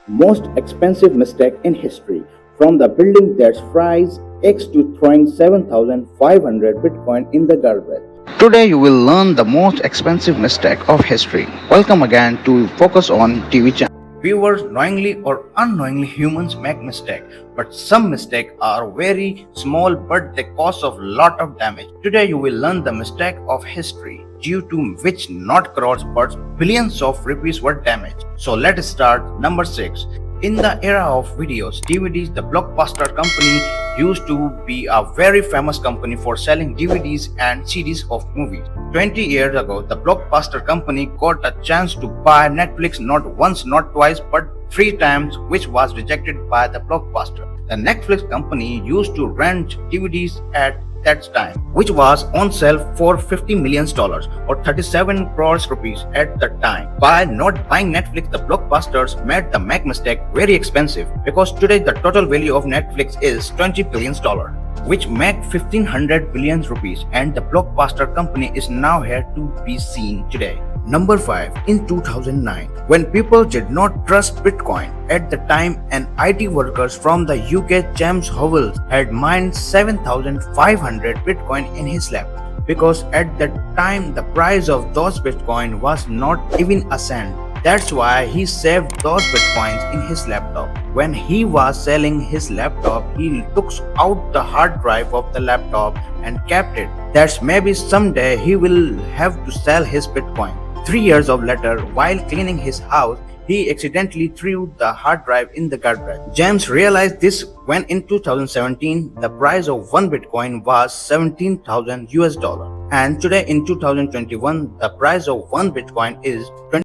Most expensive mistake in history, from the building that fries eggs to throwing 7,500 Bitcoin in the garbage. Today you will learn the most expensive mistake of history. Welcome again to Focus on TV channel. Viewers, knowingly or unknowingly, humans make mistakes, but some mistakes are very small but they cause a lot of damage. Today you will learn the mistake of history, due to which not crores but billions of rupees were damaged. So let's start. Number 6. In the era of videos, DVDs, the Blockbuster company used to be a very famous company for selling DVDs and CDs of movies. 20 years ago, the Blockbuster company got a chance to buy Netflix not once, not twice, but 3 times, which was rejected by the Blockbuster. The Netflix company used to rent DVDs at that time, which was on sale for $50 million or 37 crores rupees at the time. By not buying Netflix, the blockbusters made the Mac mistake very expensive, because today the total value of Netflix is $20 billion, which make 1500 billion rupees, and the blockbuster company is now here to be seen today. Number 5. In 2009, when people did not trust Bitcoin, at the time an IT worker from the UK, James Howells, had mined 7,500 Bitcoin in his lab, because at that time the price of those Bitcoin was not even a cent. That's why he saved those Bitcoins in his laptop. When he was selling his laptop, he took out the hard drive of the laptop and kept it. That's maybe someday he will have to sell his Bitcoin. 3 years later, while cleaning his house, he accidentally threw the hard drive in the garbage. James realized this when in 2017 the price of 1 Bitcoin was 17,000 US dollar, and today in 2021 the price of 1 Bitcoin is